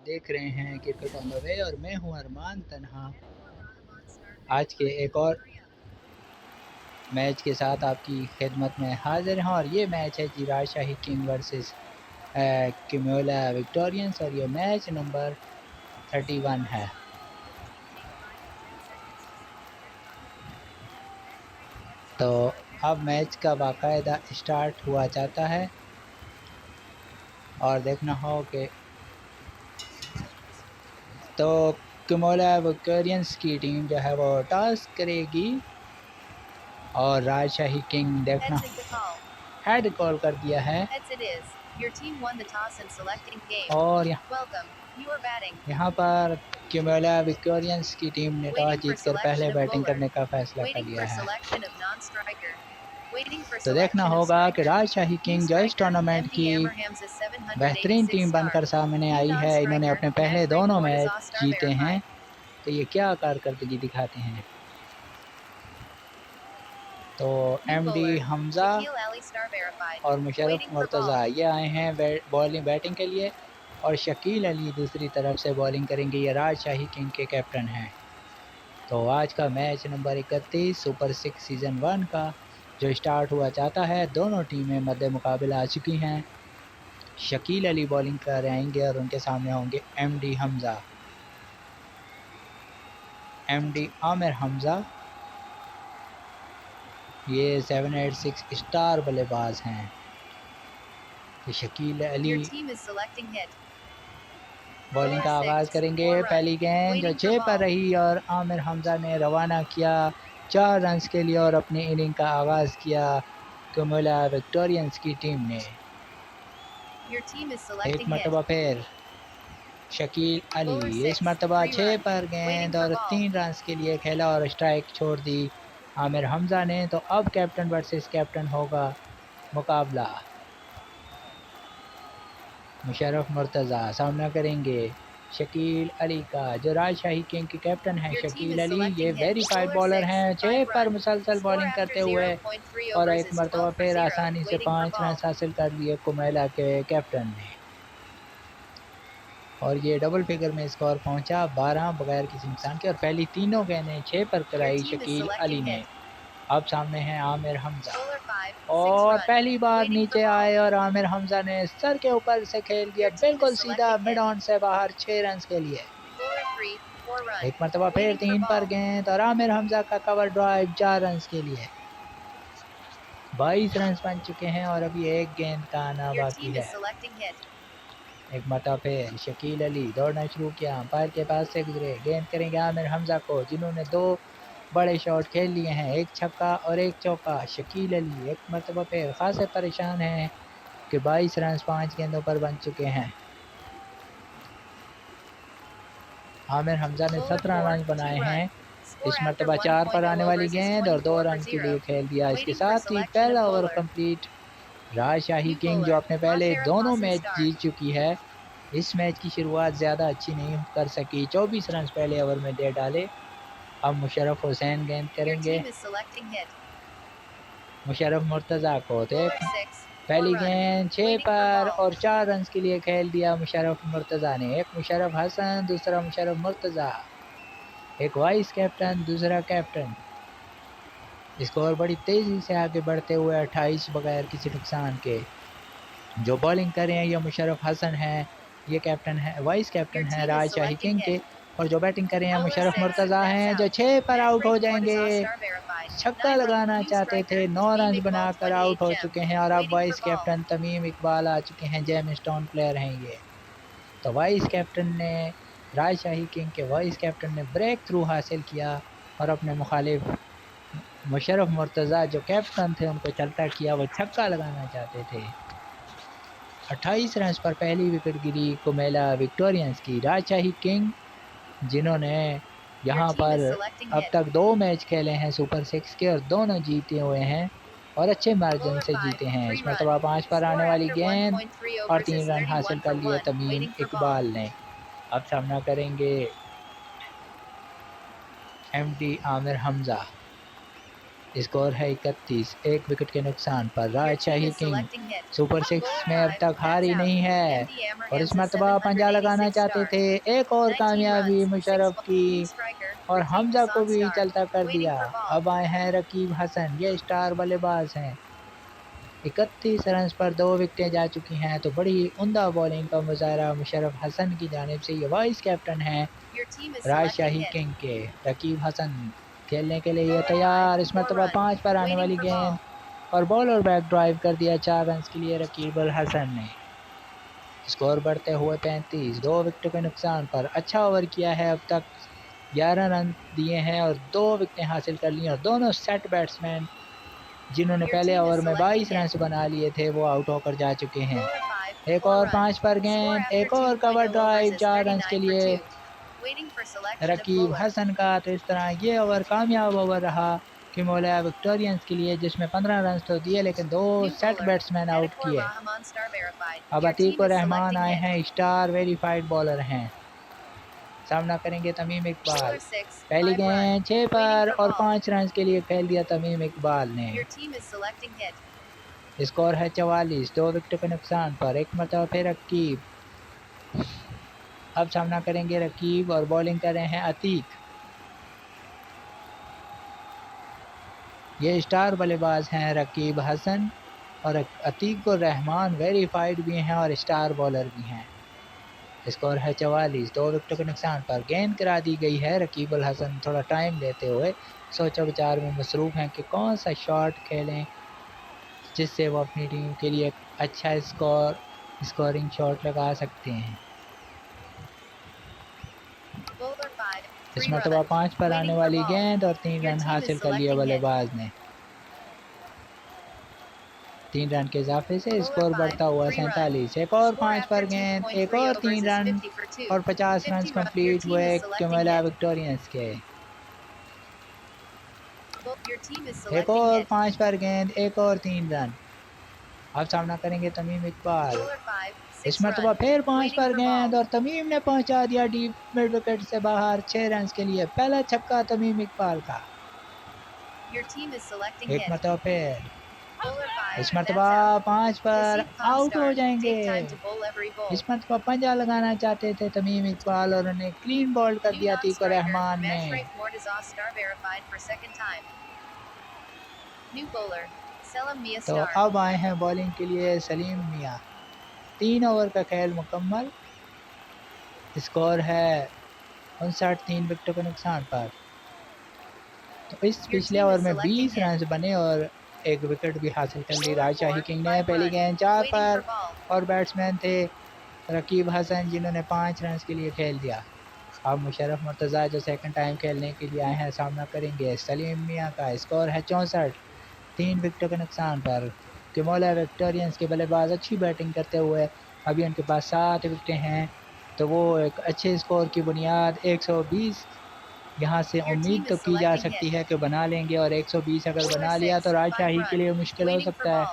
देख रहे हैं क्रिकेट ऑन द वे और मैं हूं अरमान तन्हा। आज के एक और मैच के साथ आपकी खिदमत में हाजिर हैं और ये मैच है जी राजशाही किंग वर्सेस किम्योला विक्टोरियंस और ये मैच नंबर 31 है। तो अब मैच का बाकायदा स्टार्ट हुआ जाता है और देखना हो कि तो किम्योला विक्टोरियंस की टीम जो है वो टॉस करेगी और राजशाही किंग देखना हेड कॉल कर दिया है और यहाँ पर किम्योला विक्टोरियंस की टीम ने टॉस जीतकर पहले बैटिंग करने का फैसला कर लिया है। तो देखना होगा कि राजशाही किंग जो इस टूर्नामेंट की बेहतरीन टीम बनकर सामने आई है, इन्होंने अपने पहले दोनों मैच जीते हैं, तो ये क्या कारकर्दगी दिखाते हैं। तो एमडी हमजा और मुशर्रफ मुर्तज़ा ये आए हैं बैटिंग के लिए और शकील अली दूसरी तरफ से बॉलिंग करेंगे। ये राजशाही किंग के कैप्टन हैं। तो आज का मैच नंबर 31 सुपर 6 सीज़न 1 का जो स्टार्ट हुआ चाहता है, दोनों टीमें मद्दे मुकाबला आ चुकी हैं। शकील अली बॉलिंग कर आएंगे और उनके सामने होंगे एमडी हमजा, एमडी आमिर हमजा। ये 786 स्टार बल्लेबाज हैं। तो शकील अली बॉलिंग का आगाज़ करेंगे। पहली गेंद जो 6 पर रही और आमिर हमजा ने रवाना किया 4 रन्स के लिए और अपनी इनिंग का आगाज़ किया किम्योला विक्टोरियंस की टीम ने। एक मरतबा फिर शकील अली, इस मरतबा 6 पर गेंद और 3 रन्स के लिए खेला और स्ट्राइक छोड़ दी आमिर हमजा ने। तो अब कैप्टन वर्सेस कैप्टन होगा मुकाबला। मुशर्रफ मुर्तज़ा सामना करेंगे शकील अली का, जो राजशाही किंग के कैप्टन हैं। शकील अली ये वेरीफाइड बॉलर हैं, 6 पर मुसलसल बॉलिंग करते हुए और एक मरतबा फिर आसानी से 5 रन हासिल कर लिए किम्योला के कैप्टन ने और ये डबल फिगर में स्कोर पहुंचा 12 बगैर किसी नुकसान के और पहली तीनों गेंदें 6 पर कराई शकील अली ने। अब सामने हैं आमिर हमजा और पहली बार नीचे आए और आमिर हमजा ने सर के ऊपर से खेल दिया बिल्कुल सीधा मिड ऑन से बाहर 6 रन के लिए। एक मरतबा फिर 3 पर गेंद और आमिर हमजा का कवर ड्राइव 4 रन के लिए। 22 रन बन चुके हैं और अभी एक गेंद का आना बाकी है। एक मरतबा फिर शकील अली दौड़ना शुरू किया, अंपायर के पास से गुजरे, गेंद करेंगे आमिर हमजा को, जिन्होंने 2 बड़े शॉट खेल लिए हैं, एक छक्का और एक चौका। शकील अली एक मरतबा फिर खासे परेशान हैं कि 22 रन 5 गेंदों पर बन चुके हैं। आमिर हमजा ने 17 रन बनाए हैं। इस मरतबा 4 पर आने वाली गेंद और 2 रन के लिए खेल दिया। इसके साथ ही पहला ओवर कंप्लीट। राजशाही किंग जो अपने पहले दोनों मैच जीत चुकी है, इस मैच की शुरुआत ज़्यादा अच्छी नहीं कर सकी, 24 रन पहले ओवर में दे डाले। अब मुशर्रफ हुसैन गेंद करेंगे मुशर्रफ मुर्तज़ा को, तो पहली गेंद 6 पर और 4 रन के लिए खेल दिया मुशर्रफ मुर्तज़ा ने। एक मुशर्रफ हसन, दूसरा मुशर्रफ मुर्तज़ा, एक वाइस कैप्टन, दूसरा कैप्टन। स्कोर बड़ी तेज़ी से आगे बढ़ते हुए 28 बगैर किसी नुकसान के। जो बॉलिंग कर रहे हैं ये मुशर्रफ हसन हैं, ये कैप्टन है, वाइस कैप्टन है राजशाही किंग के, और जो बैटिंग कर रहे हैं मुशर्रफ मुर्तज़ा हैं, जो 6 पर आउट हो जाएंगे। छक्का लगाना चाहते थे, 9 रन बनाकर आउट हो चुके हैं और अब वाइस कैप्टन तमीम इकबाल आ चुके हैं, जेम स्टोन प्लेयर हैं ये। तो वाइस कैप्टन ने राजशाही किंग के वाइस कैप्टन ने ब्रेक थ्रू हासिल किया और अपने मुखालिफ मुशर्रफ मुर्तज़ा जो कैप्टन थे उनको चलता किया, वो छक्का लगाना चाहते थे। 28 रन पर पहली विकेट गिरी किम्योला विक्टोरियंस की। राजशाही किंग जिन्होंने यहाँ पर अब तक 2 मैच खेले हैं सुपर 6 के और दोनों जीते हुए हैं और अच्छे मार्जिन से जीते हैं। इस मरतबा 5 पर आने वाली गेंद और 3 रन हासिल कर लिए तमीम इकबाल ने। अब सामना करेंगे एमडी आमिर हमजा। स्कोर है 31, एक विकेट के नुकसान पर। राजशाही किंग सुपर 6 में अब तक हार ही नहीं है और इस मरतबा पंजा लगाना चाहते थे। एक और कामयाबी मुशर्रफ की और हमजा को भी चलता कर दिया। अब आए हैं रकीब हसन, ये स्टार बल्लेबाज हैं। 31 रन पर 2 विकेटें जा चुकी हैं, तो बड़ी उम्दा बॉलिंग का मुजाहरा मुशर्रफ हसन की जानिब से। ये वाइस कैप्टन हैं राजशाही किंग के। रकीब हसन खेलने के लिए ये तैयार। इस मरतबा 5 पर आने वाली गेंद और बॉलर बैक ड्राइव कर दिया 4 रन के लिए रकीब अल हसन ने। स्कोर बढ़ते हुए 35, 2 विकेटों के नुकसान पर। अच्छा ओवर किया है, अब तक 11 रन दिए हैं और 2 विकेटें हासिल कर ली और दोनों सेट बैट्समैन जिन्होंने पहले ओवर में 22 रन बना लिए थे वो आउट होकर जा चुके हैं। एक और 5 पर गेंद, एक और कवर ड्राइव 4 रन के लिए रकीब हसन का। तो इस तरह ये ओवर कामयाब ओवर रहा किमोला विक्टोरियंस के लिए, जिसमें 15 रन तो दिए लेकिन 2 सेट बैट्समैन आउट किए। अब अतीक और रहमान आए हैं, स्टार वेरीफाइड बॉलर हैं। सामना करेंगे तमीम इकबाल। पहली गेंद 6 पर और 5 रन के लिए खेल दिया तमीम इकबाल ने। स्कोर है 44, 2 विकेट के नुकसान पर। एक मरतबा फिर रकीब। अब सामना करेंगे रकीब और बॉलिंग कर रहे हैं अतीक। ये स्टार बल्लेबाज हैं रकीब हसन और अतीक और रहमान वेरीफाइड भी हैं और स्टार बॉलर भी हैं। स्कोर है 44, 2 विकेटों के नुकसान पर। गेंद करा दी गई है। रकीब अल हसन थोड़ा टाइम लेते हुए सोचा विचार में मसरूफ़ हैं कि कौन सा शॉट खेलें जिससे वो अपनी टीम के लिए अच्छा स्कोरिंग शॉट लगा सकते हैं। इस मरतबा 5 पर आने वाली गेंद और 3 रन हासिल कर लिया बल्लेबाज ने। 3 रन के इजाफे से स्कोर बढ़ता हुआ 47। एक और 5 पर गेंद, एक और 3 रन और 50 रन कंप्लीट हुए किमोला विक्टोरियंस के। एक और 5 पर गेंद, एक और 3 रन। अब सामना करेंगे तमीम इकबाल। इस मरतबा फिर 5 पर गेंद और तमीम ने पहुंचा दिया डीप मिड विकेट से बाहर 6 रन के लिए। पहला छक्का तमीम इकबाल का। एक मरतबा फिर इस मरतबा 5 पर आउट हो जाएंगे। इस मरतबा पंजा लगाना चाहते थे तमीम इकबाल और उन्हें क्लीन बॉल्ड कर दिया अतीक रहमान ने। तो अब आए हैं बॉलिंग के लिए सलीम मियां। 3 ओवर का खेल मुकम्मल। स्कोर है 59, 3 विकेटों के नुकसान पर। तो इस पिछले ओवर में 20 रन बने और 1 विकेट भी हासिल कर ली राजशाही किंग ने। पहली गेंद 4 पर और बैट्समैन थे रकीब हसन जिन्होंने 5 रन के लिए खेल दिया। अब मुशर्रफ मुर्तज़ा जो सेकंड टाइम खेलने के लिए आए हैं सामना करेंगे सलीम मियां का। स्कोर है 64, 3 विकेटों के नुकसान पर। किमोला विक्टोरियंस के बल्लेबाज अच्छी बैटिंग करते हुए अभी उनके पास 7 विकेटें हैं, तो वो एक अच्छे स्कोर की बुनियाद 120 यहाँ से उम्मीद तो की जा सकती है कि बना लेंगे और 120 अगर बना लिया तो राजशाही के लिए मुश्किल हो सकता है।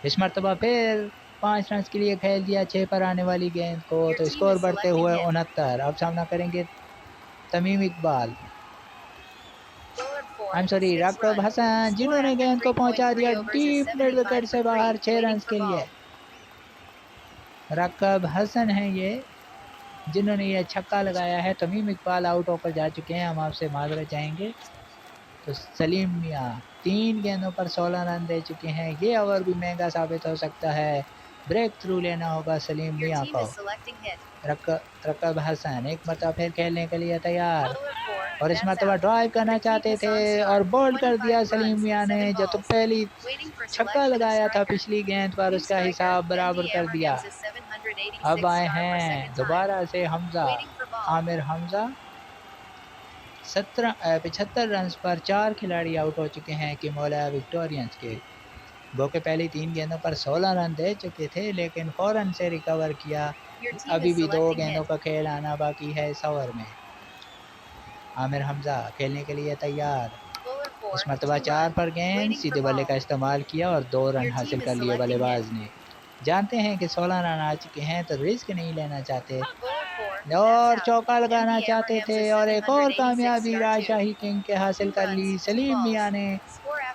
इस मरतबा फिर 5 रन के लिए खेल दिया 6 पर आने वाली गेंद को, तो स्कोर बढ़ते हुए 69। अब सामना करेंगे तमीम इकबाल, रकीब हसन जिन्होंने गेंद को पहुंचा दिया डीप मिड विकेट से बाहर 6 रन के लिए। रकीब हसन हैं ये जिन्होंने ये छक्का लगाया है। तमीम इकबाल आउट होकर जा चुके हैं, हम आपसे माजरत चाहेंगे। तो सलीम मियां 3 गेंदों पर 16 रन दे चुके हैं। ये ओवर भी महंगा साबित हो सकता है। ब्रेक थ्रू लेना होगा सलीम मियां को। रकीब हसन एक मरतबा फिर खेलने के लिए तैयार और इस मरतबा ड्राइव करना चाहते थे और बोल्ड कर दिया सलीम मियां ने, जो तो पहली छक्का लगाया था पिछली गेंद पर उसका हिसाब बराबर कर दिया। अब आए हैं दोबारा से हमजा, आमिर हमजा। 75 रन पर 4 खिलाड़ी आउट हो चुके हैं किमोला विक्टोरियंस के। वो के पहली 3 गेंदों पर 16 रन दे चुके थे लेकिन फौरन से रिकवर किया। अभी भी 2 गेंदों का खेल आना बाकी है इस ओवर में। आमिर हमजा खेलने के लिए तैयार। इस मरतबा 4 पर गेंद सीधे बल्ले का इस्तेमाल किया और 2 रन हासिल कर लिए बल्लेबाज ने। जानते हैं कि 16 रन आ चुके हैं तो रिस्क नहीं लेना चाहते और चौका लगाना चाहते थे और एक और कामयाबी राजशाही किंग के हासिल कर ली सलीम मियां ने।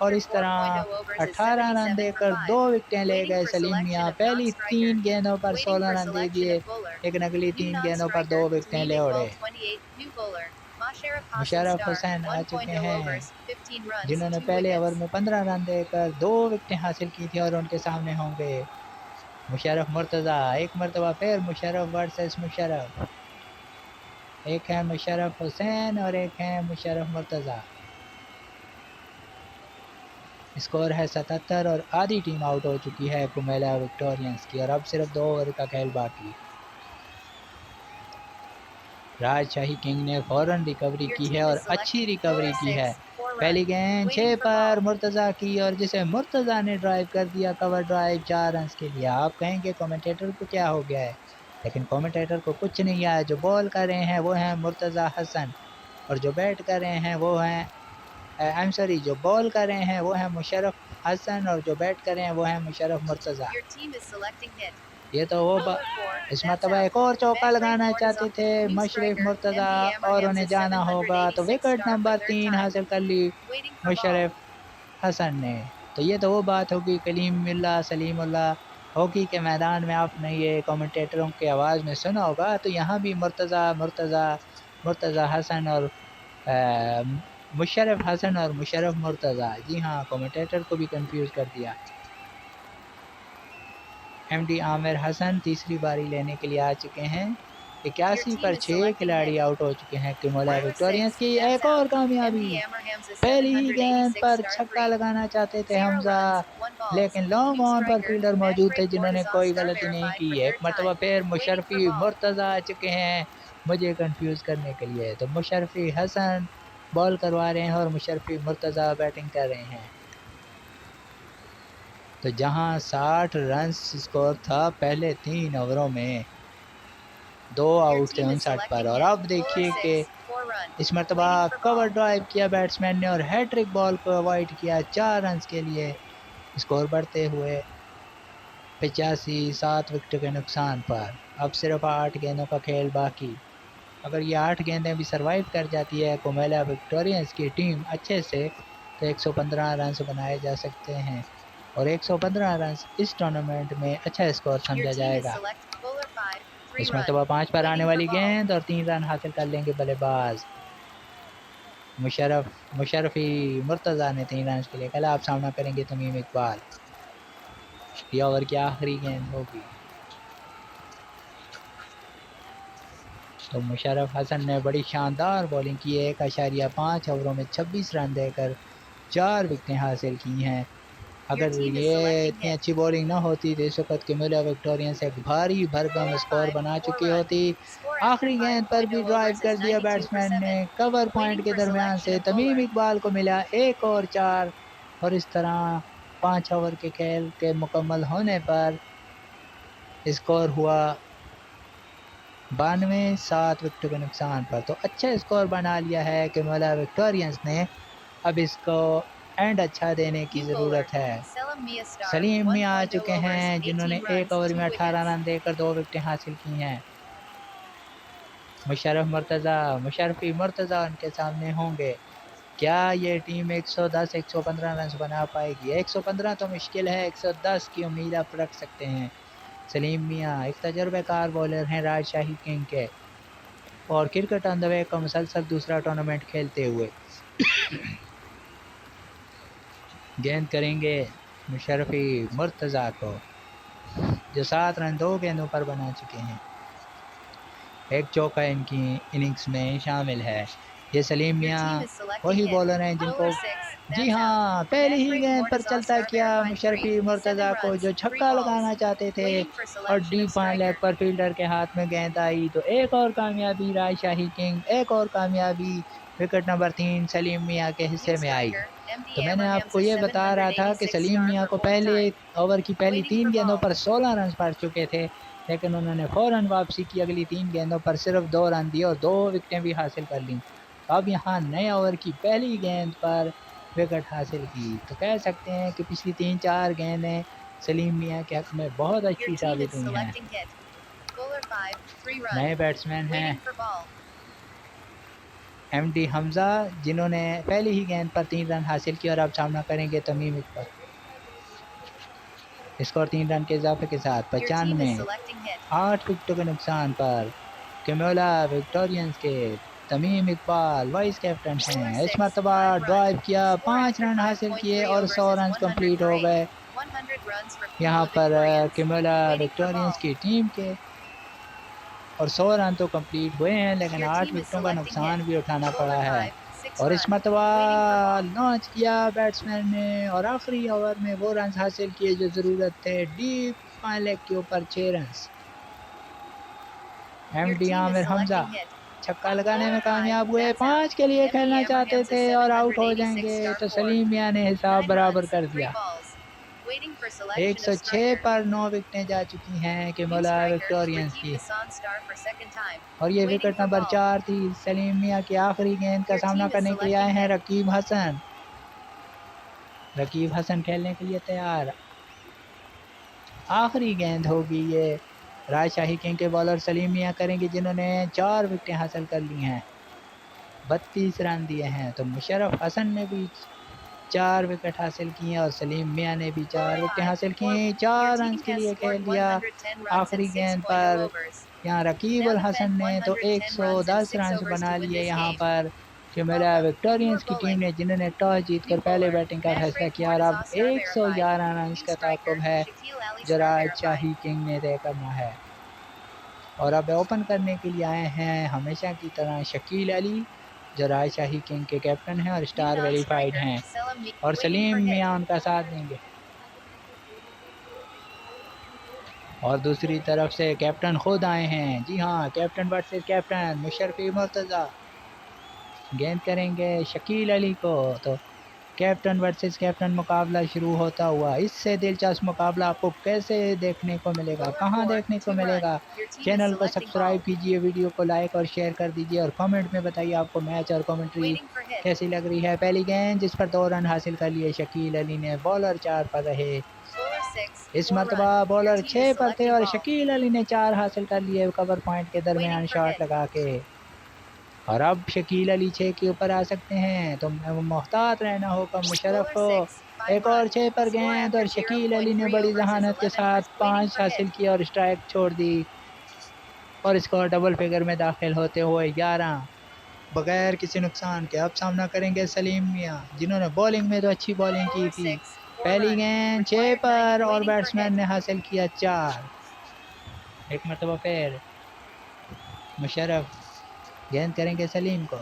और इस तरह 18 रन देकर 2 विकेटें ले गए सलीम मियां। पहली 3 गेंदों पर 16 रन दे दिए, लेकिन अगली 3 गेंदों पर 2 विकेटें ले उड़े। मुशर्रफ हुसैन आ चुके हैं, जिन्होंने पहले ओवर में 15 रन देकर 2 विकेटें हासिल की थी और उनके सामने होंगे मुशर्रफ मुर्तज़ा। एक मरतबा फिर मुशर्रफ वर्सेस मुशर्रफ, एक है मुशर्रफ हुसैन और एक है मुशर्रफ मुर्तज़ा। स्कोर है 77 और आधी टीम आउट हो चुकी है कुमेला विक्टोरियंस की और अब सिर्फ 2 ओवर का खेल बाकी। राजशाही किंग ने फौरन रिकवरी की है और अच्छी रिकवरी की है। पहली गेंद 6 पर मुर्तज़ा की और जिसे मुर्तज़ा ने ड्राइव कर दिया, कवर ड्राइव 4 रन के लिए। आप कहेंगे कमेंटेटर को क्या हो गया है, लेकिन कमेंटेटर को कुछ नहीं आया। जो बॉल कर रहे हैं वो हैं मुर्तज़ा हसन और जो बैट कर रहे हैं वो हैं जो बॉल कर रहे हैं वो हैं मुशर्रफ हसन और जो बैट कर रहे हैं वो हैं मुशर्रफ मुर्तज़ा। ये तो वो इस मरतबा एक और चौका लगाना चाहते थे मुशर्रफ मुर्तज़ा और उन्हें जाना होगा, तो विकेट नंबर 3 हासिल कर ली मुशर्रफ हसन ने। तो ये तो वो बात होगी कलीमुल्लाह सलीमुल्लाह। हॉकी के मैदान में आपने ये कमेंटेटरों की आवाज़ में सुना होगा, तो यहाँ भी मुर्तज़ा मुर्तज़ा मुर्तज़ा हसन और मुशर्रफ हसन और मुशर्रफ मुर्तज़ा। जी हाँ, कमेंटेटर को भी कंफ्यूज कर दिया। एमडी आमिर हसन तीसरी बारी लेने के लिए आ चुके हैं। 81 पर 6 खिलाड़ी आउट हो चुके हैं कुमेला विक्टोरियंस की। एक और कामयाबी, पहली ही गेंद पर छक्का लगाना चाहते थे हमजा, लेकिन लॉन्ग ऑन पर फील्डर मौजूद थे जिन्होंने कोई गलती नहीं की। एक मरतबा फिर मुशर्रफी मुर्तज़ा आ चुके हैं मुझे कंफ्यूज करने के लिए। तो मुशर्रफी हसन बॉल करवा रहे हैं और मुशर्रफी मुर्तज़ा बैटिंग कर रहे हैं। तो जहां 60 रन स्कोर था पहले 3 ओवरों में, 2 आउट थे 59 पर, और अब देखिए कि इस मरतबा कवर ड्राइव किया बैट्समैन ने और हैट्रिक बॉल को अवॉइड किया 4 रन के लिए। स्कोर बढ़ते हुए 85, 7 विकेट के नुकसान पर। अब सिर्फ 8 गेंदों का खेल बाकी। अगर ये 8 गेंदें भी सरवाइव कर जाती है कुमेला विक्टोरियंस की टीम अच्छे से, तो 115 रन बनाए जा सकते हैं और 115 रन इस टूर्नामेंट में अच्छा स्कोर समझा जाएगा। इस मरतबा 5 पर आने वाली गेंद और 3 रन हासिल कर लेंगे बल्लेबाज मुशर्रफी मुर्तज़ा ने 3 रन के लिए। कल आप सामना करेंगे तमीम इकबाल। ये ओवर की आखिरी गेंद होगी। तो मुशर्रफ हसन ने बड़ी शानदार बॉलिंग की है। 1.5 ओवरों में 26 रन देकर 4 विकेटें हासिल की हैं। अगर ये इतनी अच्छी बॉलिंग ना होती तो इस वक्त कुमेला विक्टोरियंस एक भारी भरकम स्कोर बना चुकी होती। आखिरी गेंद पर भी ड्राइव कर दिया बैट्समैन ने, कवर पॉइंट के दरमियान से तमीम इकबाल को मिला 1 और 4 और इस तरह 5 ओवर के खेल के मुकम्मल होने पर स्कोर हुआ 92, 7 विकेट के नुकसान पर। तो अच्छा स्कोर बना लिया है कुमेला विक्टोरियंस ने। अब इसको एंड अच्छा देने की ज़रूरत है। सलीम मियां आ चुके हैं जिन्होंने 1 ओवर में 18 रन देकर 2 विकेटें हासिल की हैं। मुशर्रफी मुर्तज़ा उनके सामने होंगे। क्या ये टीम 110, 115 रन बना पाएगी? 115 तो मुश्किल है, 110 की उम्मीद आप रख सकते हैं। सलीम मियां एक तजुर्बेकार बॉलर हैं राजशाही किंग के और क्रिकेट ऑन द वे का मुसलसल दूसरा टूर्नामेंट खेलते हुए। गेंद करेंगे मुशर्रफी मुर्तज़ा को, जो 7 रन 2 गेंदों पर बना चुके हैं। एक चौका इनकी इनिंग्स में शामिल है। ये सलीम मियां वही बॉलर हैं जिनको, जी हाँ, पहले ही गेंद पर चलता किया मुशर्रफी मुर्तज़ा को, जो छक्का लगाना चाहते थे और डीप लेग पर फील्डर के हाथ में गेंद आई। तो एक और कामयाबी राजशाही किंग, एक और कामयाबी विकेट नंबर 3 सलीम मियां के हिस्से में आई। तो मैंने आपको ये बता रहा था कि सलीम मियां को पहले ओवर की पहली 3 गेंदों पर 16 रन पड़ चुके थे, लेकिन उन्होंने फ़ौरन वापसी की, अगली 3 गेंदों पर सिर्फ 2 रन दिए और 2 विकेटें भी हासिल कर लीं। तो अब यहाँ नए ओवर की पहली गेंद पर विकेट हासिल की। तो कह सकते हैं कि पिछली 3-4 गेंदें सलीम मियां के हक में बहुत अच्छी साबित हुई हैं। नए बैट्समैन हैं एमडी हमजा, जिन्होंने पहली ही गेंद पर 3 रन हासिल किए और अब सामना करेंगे तमीम इकबाल। स्कोर 3 रन के इजाफे के साथ 95, 8 विकेटों के नुकसान पर कैमोला विक्टोरियंस के तमीम इकबाल वाइस कैप्टन हैं। इस मरतबा ड्राइव किया, 5 रन हासिल किए और 100 रन कंप्लीट हो गए यहाँ पर कैमोला विक्टोरियंस की टीम के। और 100 रन तो कंप्लीट हुए हैं, लेकिन 8 विकेटों का नुकसान भी उठाना पड़ा है। और इस मरतबा लॉन्च किया बैट्समैन ने और आखिरी ओवर में वो रन हासिल किए जो ज़रूरत थे। डीप फाइन लेग के ऊपर 6 रन। एमडी आमिर हमजा छक्का लगाने में कामयाब हुए, 5 के लिए खेलना चाहते थे और आउट हो जाएंगे तो सलीम मियां ने हिसाब बराबर कर दिया। 106 पर 9 विकेटें जा चुकी हैं कैमोला विक्टोरियंस की और ये विकेट नंबर 4 थी। सलीम मियां की आखिरी गेंद का सामना करने के लिए आए हैं रकीब हसन। रकीब हसन खेलने के लिए तैयार। आखिरी गेंद होगी ये। राजशाही किंग के बॉलर सलीम मियां करेंगे, जिन्होंने 4 विकेटें हासिल कर ली हैं, 32 रन दिए हैं। तो मुशर्रफ हसन ने भी 4 विकेट हासिल किए और सलीम मियां ने भी 4 विकेट हासिल की। 4 रन के लिए खेल दिया आखिरी गेंद पर यहाँ रकीब उल हसन ने तो 110 रन बना लिए यहाँ पर कैमोला विक्टोरियंस की टीम ने, जिन्होंने टॉस जीतकर पहले बैटिंग का फैसला किया। और अब 111 रन का ताक़ुब है जो राजशाही किंग ने तय करना है। और अब ओपन करने के लिए आए हैं हमेशा की तरह शकील अली, जो राजशाही किंग के कैप्टन हैं और स्टार वेरीफाइड हैं, और सलीम मियां उनका साथ देंगे। और दूसरी तरफ से कैप्टन खुद आए हैं। जी हाँ, कैप्टन वर्सेस कैप्टन मुशर्रफी मुर्तज़ा गेंद करेंगे शकील अली को। तो कैप्टन वर्सेस कैप्टन मुकाबला शुरू होता हुआ। इससे दिलचस्प मुकाबला आपको कैसे देखने को मिलेगा, कहां देखने को मिलेगा? चैनल को सब्सक्राइब कीजिए, वीडियो को लाइक और शेयर कर दीजिए और कमेंट में बताइए आपको मैच और कमेंट्री कैसी लग रही है। पहली गेंद जिस पर 2 रन हासिल कर लिए शकील अली ने, बॉलर 4 पर रहे। इस मरतबा बॉलर 6 पर थे और शकील अली ने 4 हासिल कर लिए कवर पॉइंट के दरमियान शॉट लगा के। और अब शकील अली 6 के ऊपर आ सकते हैं, तो मोहतात रहना होगा मुशर्रफ को। एक और 6 पर गेंद और शकील अली ने बड़ी जहानत के साथ 5 हासिल किया और स्ट्राइक छोड़ दी और स्कोर डबल फिगर में दाखिल होते हुए 11 बगैर किसी नुकसान के। अब सामना करेंगे सलीम मियां, जिन्होंने बॉलिंग में तो अच्छी बॉलिंग की थी। पहली गेंद 6 पर और बैट्समैन ने हासिल किया 4। एक मरतबा फिर मुशर्रफ गेंद करेंगे सलीम को।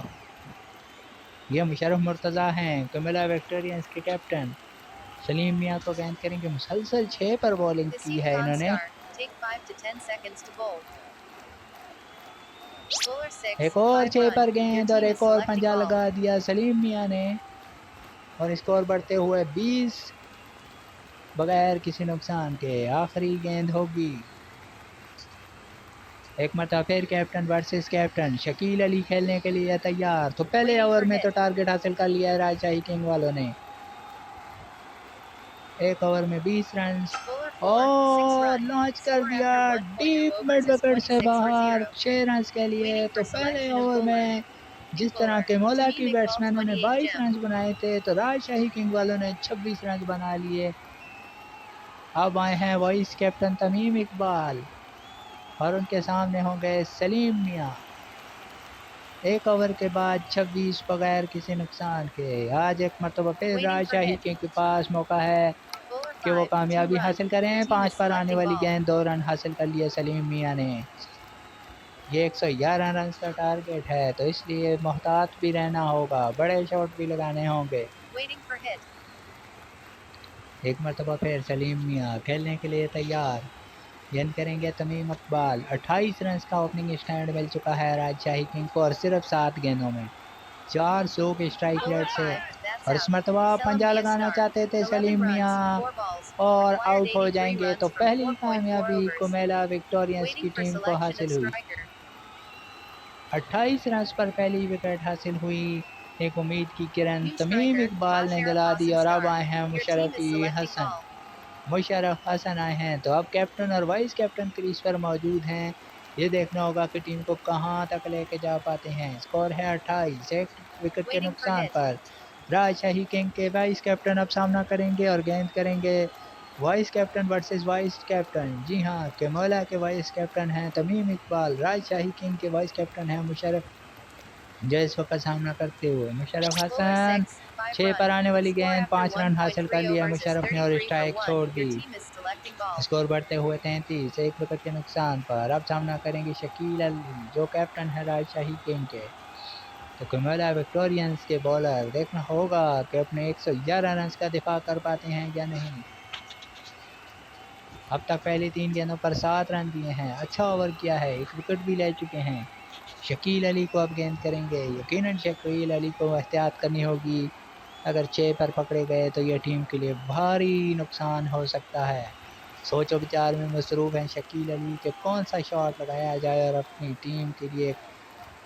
यह मुशर्रफ मुर्तज़ा हैं कैमोला विक्टोरियंस के कैप्टन। सलीम मियां को गेंद करेंगे। मुसलसल 6 पर बॉलिंग की है इन्होंने। एक और 6 पर गेंद और एक और पंजा लगा दिया सलीम मियां ने और स्कोर बढ़ते हुए 20 बगैर किसी नुकसान के। आखिरी गेंद होगी। एक मरतबा फिर captain versus captain Shakeel Ali खेलने के लिए तैयार। तो पहले ओवर में तो टारगेट हासिल कर लिया है राजशाही किंग वालों ने। एक ओवर में 20 रन और लॉन्च कर दिया डीप मिड विकेट से बाहर 6 रन के लिए। तो पहले ओवर में जिस तरह के कैमोला की बैट्समैनों ने 22 रन बनाए थे, तो राजशाही किंग वालों ने 26 रन बना लिए। अब आए हैं वाइस कैप्टन तमीम इकबाल और उनके सामने होंगे सलीम मियां। एक ओवर के बाद 26 बगैर किसी नुकसान के। आज एक मरतबा फिर राजशाही किंग के पास मौका है कि वो कामयाबी हासिल करें। 5 पर आने वाली गेंद 2 रन हासिल कर लिए सलीम मियां ने। ये 111 रन का टारगेट है, तो इसलिए मोहतात भी रहना होगा, बड़े शॉट भी लगाने होंगे। एक मरतबा फिर सलीम मियां खेलने के लिए तैयार। गेंद करेंगे तमीम इकबाल। 28 रन का ओपनिंग स्टैंड मिल चुका है राजशाही किंग को और सिर्फ 7 गेंदों में 400 के स्ट्राइक रेट से। और इस मरतबा पंजा लगाना चाहते थे सलीम मियां और आउट हो जाएंगे, तो पहली कामयाबी कैमोला विक्टोरियंस की टीम को हासिल हुई। 28 रन पर पहली विकेट हासिल हुई। एक उम्मीद की किरण तमीम इकबाल ने जला दी। और अब आए हैं मुशर्रफ हसन आए हैं। तो अब कैप्टन और वाइस कैप्टन क्रीज पर मौजूद हैं ये देखना होगा कि टीम को कहां तक लेके जा पाते हैं। स्कोर है 28, एक विकेट के नुकसान पर। राजशाही किंग के वाइस कैप्टन अब सामना करेंगे और गेंद करेंगे vice captain versus vice captain. जी हाँ, केमोला के वाइस कैप्टन हैं तमीम इकबाल, राजशाही किंग के वाइस कैप्टन हैं मुशर्रफ, जो इस वक्त सामना करते हुए मुशर्रफ हसन। 6 पर आने वाली गेंद, 5 रन हासिल कर लिया मुशर्रफ ने और स्ट्राइक छोड़ दी। स्कोर बढ़ते हुए 33, एक विकेट के नुकसान पर। अब सामना करेंगे शकील अली, जो कैप्टन है राजशाही किंग के। तो कमला विक्टोरियंस के बॉलर, देखना होगा कि अपने 111 रन का दिफा कर पाते हैं या नहीं। अब तक पहले 3 गेंदों पर 7 रन दिए हैं, अच्छा ओवर किया है, एक विकेट भी ले चुके हैं। शकील अली को अब गेंद करेंगे, यकीनन शकील अली को एहतियात करनी होगी। अगर 6 पर पकड़े गए तो यह टीम के लिए भारी नुकसान हो सकता है। सोचो विचार में मसरूफ़ हैं शकील अली कि कौन सा शॉट लगाया जाए और अपनी टीम के लिए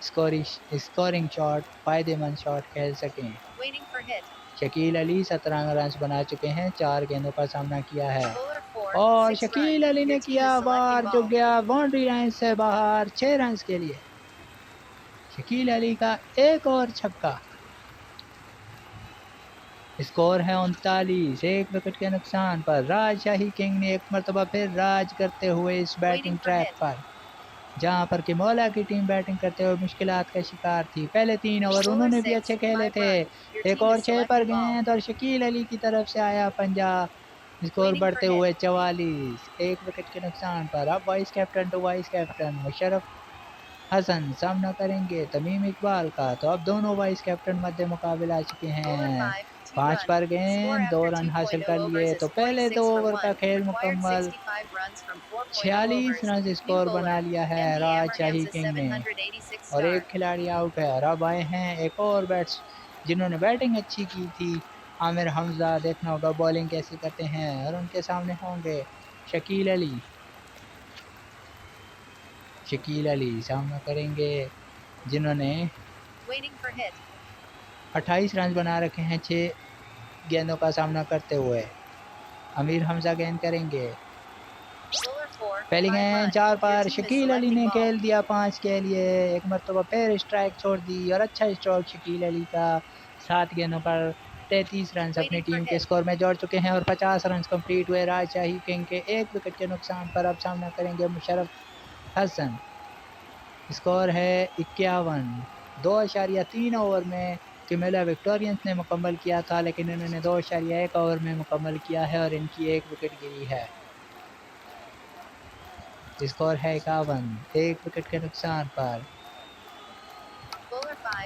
स्कोरिंग शॉट, फ़ायदेमंद शॉट खेल सकें। शकील अली 17 रन बना चुके हैं, 4 गेंदों का सामना किया है और शकील अली ने किया वार जो गया बाउंड्री लाइन से बाहर 6 रन के लिए। शकील अली का एक और छक्का। स्कोर है 39, एक विकेट के नुकसान पर। राजशाही किंग ने एक मरतबा फिर राज करते हुए इस बैटिंग ट्रैक पर, जहां पर किमोला की टीम बैटिंग करते हुए मुश्किलात का शिकार थी। पहले 3 ओवर उन्होंने भी अच्छे खेले थे। एक और 6 पर गेंद और शकील अली की तरफ से आया पंजा। स्कोर बढ़ते हुए 44, एक विकेट के नुकसान पर। अब vice captain to vice captain Musharraf Hasan सामना करेंगे तमीम इकबाल का। तो अब दोनों वाइस कैप्टन मध्य मुकाबले आ चुके हैं। 5 पर गेंद, 2 रन हासिल कर लिए। तो पहले 2 ओवर का खेल मुकम्मल, 46 रन स्कोर बना लिया है राजशाही किंग ने और एक खिलाड़ी आउट है। और अब आए हैं एक और बैट्स जिन्होंने बैटिंग अच्छी की थी, आमिर हमजा। देखना होगा बॉलिंग कैसे करते हैं और उनके सामने होंगे शकील अली। शकील अली सामना करेंगे जिन्होंने 28 रन बना रखे हैं 6 गेंदों का सामना करते हुए। आमिर हमजा गेंद करेंगे, पहली गेंद 4 पर। शकील अली ने खेल दिया 5 के लिए, एक मरतबा फिर स्ट्राइक छोड़ दी और अच्छा स्ट्रोक शकील अली का। 7 गेंदों पर 33 रन अपनी टीम के स्कोर में जोड़ चुके हैं और 50 रन कंप्लीट हुए राजशाही किंग के एक विकेट के नुकसान पर। अब सामना करेंगे मुशर्रफ हसन। स्कोर है 51, 2.3 ओवर में किमेला विक्टोरियंस ने मुकम्मल किया था, लेकिन इन्होंने 2.1 ओवर में मुकम्मल किया है और इनकी एक विकेट गिरी है। स्कोर है 51, एक विकेट के नुकसान पर।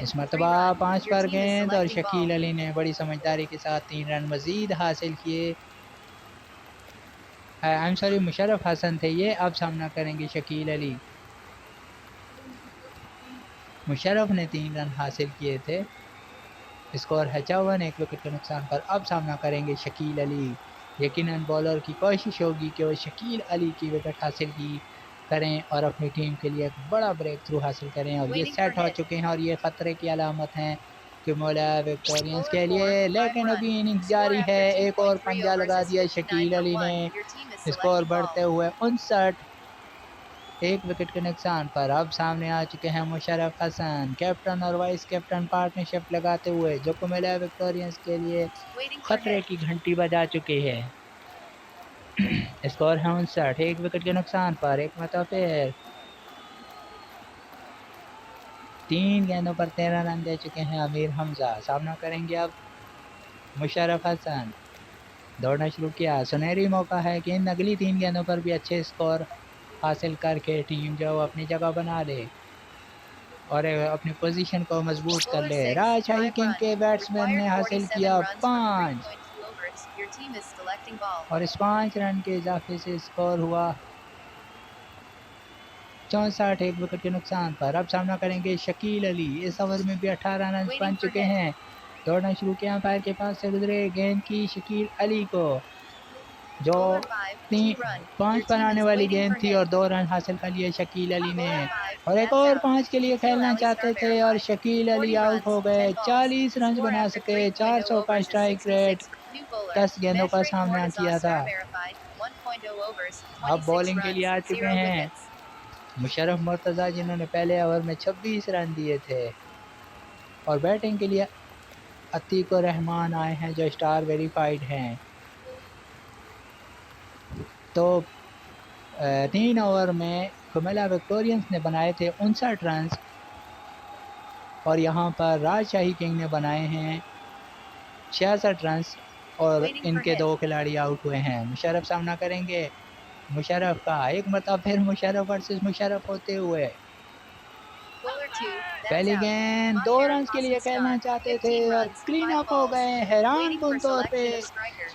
इस मरतबा 5 पर गेंद और शकील अली ने बड़ी समझदारी के साथ 3 रन मजीद हासिल किए। I am sorry, Musharraf Hasan थे ये। अब सामना करेंगे शकील अली। मुशर्रफ ने 3 रन हासिल किए थे। स्कोर है 54, एक विकेट के नुकसान पर। अब सामना करेंगे शकील अली। यकीनन बॉलर की कोशिश होगी कि वो शकील अली की विकेट हासिल की करें और अपनी टीम के लिए एक बड़ा ब्रेक थ्रू हासिल करें। और ये सेट हो चुके हैं और ये ख़तरे की अलामत हैं किमोला विक्टोरियंस के लिए। लेकिन अभी इनिंग्स जारी है, एक और पंजा लगा दिया शकील अली ने। स्कोर बढ़ते हुए 59, एक विकेट के नुकसान पर। अब सामने आ चुके हैं मुशर्रफ हसन, कैप्टन और वाइस कैप्टन पार्टनरशिप लगाते हुए, जो कुमिला विक्टोरियंस के लिए खतरे की घंटी बजा चुके हैं। स्कोर है 59, एक विकेट के नुकसान पर। एक मतलब फिर 3 गेंदों पर 13 रन दे चुके हैं आमिर हमजा। सामना करेंगे अब मुशर्रफ हसन। दौड़ना शुरू किया, सुनहरी मौका है कि इन अगली 3 गेंदों पर भी अच्छे स्कोर हासिल करके टीम जो अपनी जगह बना ले और अपनी पोजीशन को मजबूत कर ले। राजशाही किंग के बैट्समैन ने हासिल किया 5 और इस 5 रन के इजाफे से स्कोर हुआ 64, एक विकेट के नुकसान पर। अब सामना करेंगे शकील अली। इस ओवर में भी 18 रन बन चुके हैं। दौड़ना शुरू किया, अंपायर के पास से गुजरे, गेंद की शकील अली को, जो 5 पर आने वाली गेंद थी और 2 रन हासिल कर लिए शकील अली ने और एक और 5 के लिए खेलना चाहते थे और शकील अली आउट हो गए। 40 रन बना सके, 400 का स्ट्राइक रेट, 10 गेंदों का सामना किया था। अब बॉलिंग के लिए आ चुके हैं मुशर्रफ मुर्तज़ा जिन्होंने पहले ओवर में 26 रन दिए थे। और बैटिंग के लिए अतीक और रहमान आए हैं जो स्टार वेरीफाइड हैं। तो 3 ओवर में कुमिल्ला विक्टोरियंस ने बनाए थे 59 रन और यहाँ पर राजशाही किंग ने बनाए हैं 66 रन और इनके 2 खिलाड़ी आउट हुए हैं। मुशर्रफ सामना करेंगे मुशर्रफ का, एक मतलब फिर मुशर्रफ वर्सेस मुशर्रफ होते हुए। पहली गेंद 2 रन के लिए खेलना चाहते थे और क्लीन अप हो गए हैरान कुन तौर पे।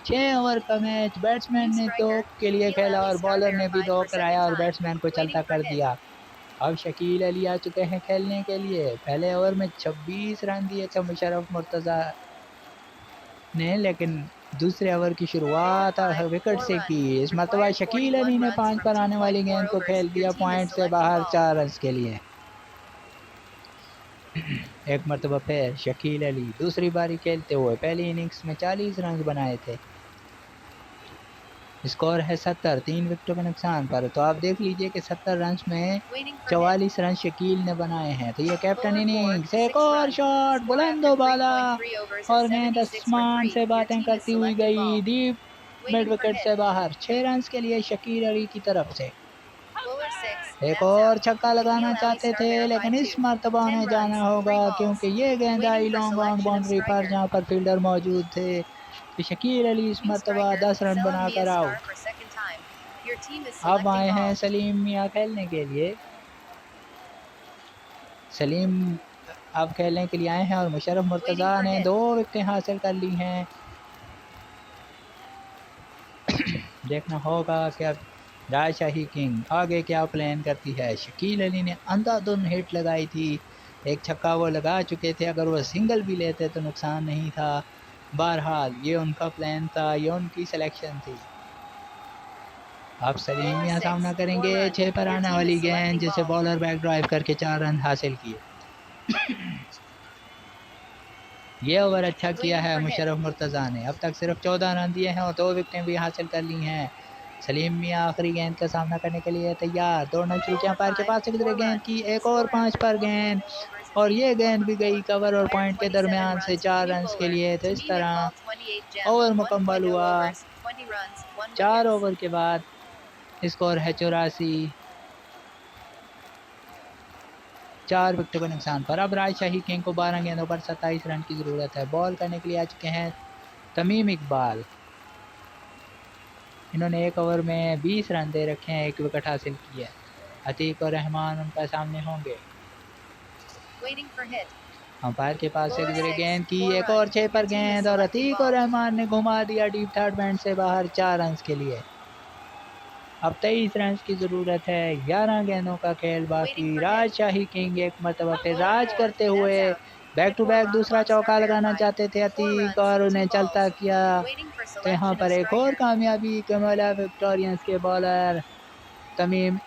6 ओवर का मैच बैट्समैन ने 2 के लिए खेला और बॉलर ने भी 2 कराया और बैट्समैन को चलता कर दिया। अब शकील अली आ चुके हैं खेलने के लिए। पहले ओवर में 26 रन दिए थे मुशर्रफ मुर्तज़ा ने, लेकिन दूसरे ओवर की शुरुआत विकेट से की। इस मरतबा शकील अली ने 5 पर आने वाली गेंद को खेल दिया पॉइंट से बाहर 4 रन के लिए। एक मरतबा फिर शकील अली दूसरी बारी खेलते हुए पहली इनिंग्स में 40 रन बनाए थे। स्कोर है 70, 3 विकेटों के नुकसान पर। तो आप देख लीजिए कि 70 रन में 44 रन शकील ने बनाए हैं। तो ये कैप्टन इनिंग्स, एक और शॉट बुलंदो बाला और गेंद आसमान से बातें करती हुई गई डीप मिड विकेट से बाहर। 6 रन के लिए शकील अली की तरफ से। एक और छक्का लगाना चाहते थे लेकिन इस मरतबा उन्हें जाना होगा क्योंकि ये गेंद आई लॉन्ग ऑन बाउंड्री पर जहां पर फील्डर मौजूद थे। तो शकील अली इस मरतबा 10 रन बनाकर आउट। अब आए हैं सलीम मियां खेलने के लिए। सलीम अब खेलने के लिए आए हैं और मुशर्रफ मुर्तज़ा ने 2 विकेटें हासिल कर ली हैं। देखना होगा कि अब राजशाही किंग आगे क्या प्लान करती है। शकील अली ने अंधाधुन हिट लगाई थी, एक छक्का वो लगा चुके थे, अगर वो सिंगल भी लेते तो नुकसान नहीं था। बहरहाल ये उनका प्लान था, ये उनकी सिलेक्शन थी। अब सलीम मियां सामना करेंगे 6 पर आने वाली गेंद जिसे बॉलर बैक ड्राइव करके 4 रन हासिल किए। ये ओवर अच्छा किया है मुशर्रफ मुर्तज़ा ने, अब तक सिर्फ 14 रन दिए हैं और 2 विकेटें भी हासिल कर ली हैं। सलीम मियां आखिरी गेंद का सामना करने के लिए तैयार। दौड़ना शुरू किया, पैर के पास से गुजरे गेंद की, एक और 5 पर गेंद और ये गेंद भी गई कवर और पॉइंट के दरमियान से 4 रन के लिए। तो इस तरह ओवर मुकम्मल हुआ। 4 ओवर के बाद स्कोर है 84, 4 विकेटों के नुकसान पर। अब राजशाही किंग को 12 गेंदों पर 27 रन की ज़रूरत है। बॉल करने के लिए आ चुके हैं तमीम इकबाल। इन्होंने 1 ओवर में 20 रन दे रखे हैं, 1 विकेट हासिल की है। अतीक और रहमान उनका सामने होंगे। अंपायर के पास से गुजरे गेंद की, एक और 6 पर गेंद और अतीक और रहमान ने घुमा दिया डीप थर्ड बैंड से बाहर 4 रन के लिए। अब 23 रन की ज़रूरत है, 11 गेंदों का खेल बाकी। राजशाही किंग एक मरतबा फिर राज करते हुए बैक टू बैक दूसरा चौका लगाना चाहते थे अतीक और उन्हें चलता किया। तो यहाँ पर एक और कामयाबी कुमिल्ला विक्टोरियंस के बॉलर तमीम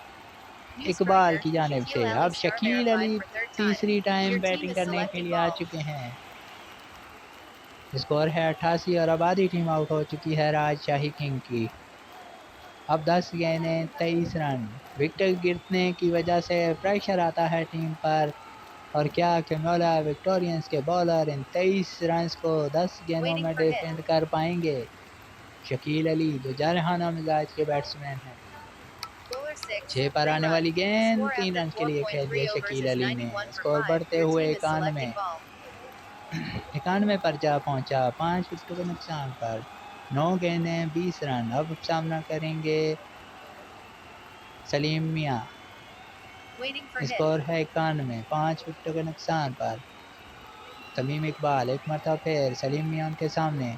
इकबाल की जानिब से। अब शकील अली तीसरी टाइम बैटिंग करने के लिए आ चुके हैं। स्कोर है 88 और अब आधी टीम आउट हो चुकी है राजशाही किंग की। अब 10 गेंदें 23 रन। विकेट गिरने की वजह से प्रेशर आता है टीम पर और क्या कुमिल्ला विक्टोरियंस के बॉलर इन 23 रन को 10 गेंदों में डिफेंड कर पाएंगे। शकील अली जो जारहाना मिजाज के बैट्समैन हैं। 6 पर आने वाली गेंद 3 रन के लिए खेल दिया शकील अली ने। स्कोर बढ़ते हुए 91 पर जा पहुंचा 5 विकेटों के नुकसान पर। 9 गेंदें 20 रन। अब सामना करेंगे सलीम मियां। स्कोर है 91, 5 विकेटों के नुकसान पर। तमीम इकबाल एक मरतबा फिर सलीम मियां उनके सामने।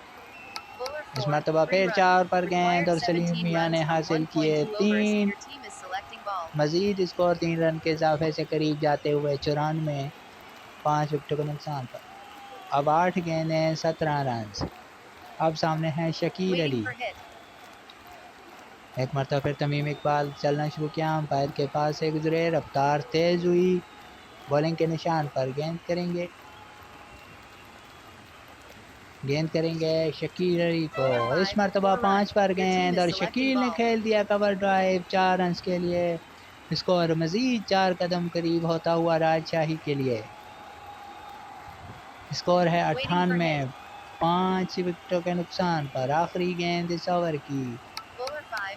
इस मरतबा फिर 4 पर गेंद और सलीम मियां ने हासिल किए 3। मजीद स्कोर 3 रन के इजाफे से करीब जाते हुए 94, 5 विकेटों के नुकसान पर। अब 8 गेंदें 17 रन। अब सामने हैं शकील अली। एक मरतबा फिर तमीम इकबाल चलना शुरू किया, अंपायर के पास से गुजरे, रफ्तार तेज हुई, बॉलिंग के निशान पर गेंद करेंगे शकील अली को। इस मरतबा 5 पर गेंद और शकील ने खेल दिया कवर ड्राइव 4 रन के लिए। स्कोर मज़ीद 4 कदम करीब होता हुआ राजशाही के लिए। स्कोर है 98, 5 विकेटों के नुकसान पर। आखिरी गेंद इस ओवर की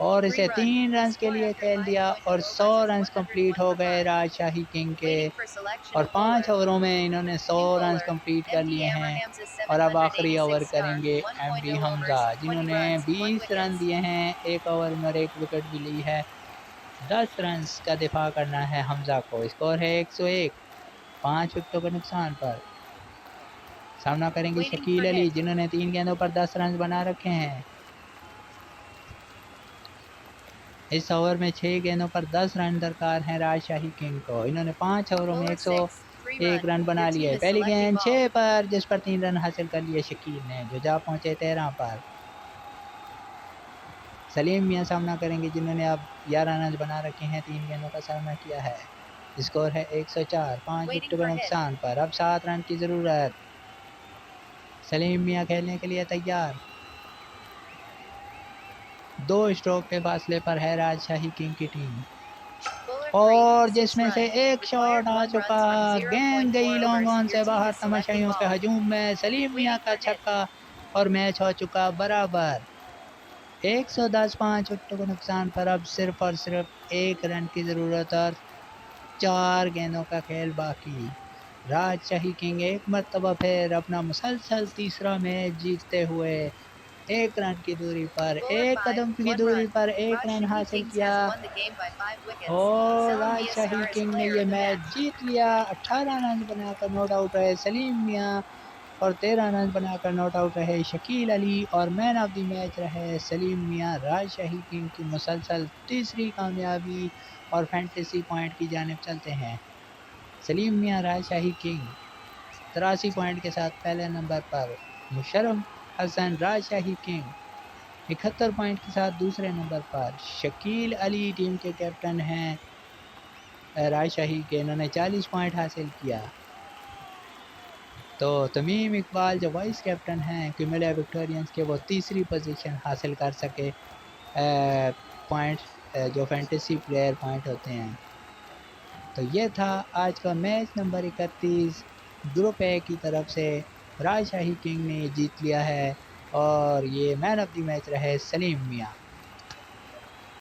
और इसे 3 रन के लिए खेल दिया और 100 रन कंप्लीट हो गए राजशाही किंग के। और 5 ओवरों में इन्होंने 100 रन कंप्लीट कर लिए हैं। और अब आखिरी ओवर करेंगे एमडी हमजा, जिन्होंने 20 रन दिए हैं, 1 ओवर में और 1 विकेट भी ली है। 10 रन का दिफा करना है हमजा को। स्कोर है 101, 5 विकेटों के नुकसान पर। सामना करेंगे शकील अली, जिन्होंने 3 गेंदों पर 10 रन बना रखे हैं। इस ओवर में 6 गेंदों पर 10 रन दरकार हैं राजशाही किंग को। इन्होंने 5 ओवरों में 101 रन बना लिए। पहली गेंद 6 पर, जिस पर 3 रन हासिल कर लिए शकील ने, जो जा पहुंचे 13 पर। सलीम मियां सामना करेंगे, जिन्होंने अब 11 रन बना रखे हैं, 3 गेंदों का सामना किया है। स्कोर है 104, 5 विकेट के नुकसान पर। अब 7 रन की ज़रूरत। सलीम मियां खेलने के लिए तैयार। 2 स्ट्रोक के फासले पर है राजशाही किंग की टीम, और जिसमें से एक शॉट आ चुका। गेंद गई लॉन्ग ऑन से बाहर। तमाशाइयों के हजूम में सलीम मियां का छक्का और मैच हो चुका बराबर। 110, 5 विकेटों के नुकसान पर। अब सिर्फ और सिर्फ 1 रन की ज़रूरत और 4 गेंदों का खेल बाकी। राजशाही किंग एक मरतबा फिर अपना मुसलसल तीसरा मैच जीतते हुए 1 रन की दूरी पर, 1 कदम की दूरी पर 1 रन हासिल किया और राजशाही किंग ने ये मैच जीत लिया। 18 रन बनाकर नॉट आउट रहे सलीम मियां और 13 रन बनाकर नॉट आउट रहे शकील अली और मैन ऑफ द मैच रहे सलीम मियां। राजशाही किंग की मुसलसल तीसरी कामयाबी और फैंटेसी पॉइंट की जानिब चलते हैं। सलीम मियां राजशाही किंग 83 पॉइंट के साथ पहले नंबर पर। मुशर्रफ हसन राजशाही किंग 71 पॉइंट के साथ दूसरे नंबर पर। शकील अली टीम के कैप्टन हैं राजशाही के, इन्होंने 40 पॉइंट हासिल किया। तो तमीम इकबाल जो वाइस कैप्टन हैं क्यूमुलेटिव विक्टोरियंस के, वो तीसरी पोजीशन हासिल कर सके पॉइंट जो फैंटेसी प्लेयर पॉइंट होते हैं। तो ये था आज का मैच नंबर 31 ग्रुप ए की तरफ से। राजशाही किंग ने जीत लिया है और ये मैन ऑफ द मैच रहे सलीम मियां।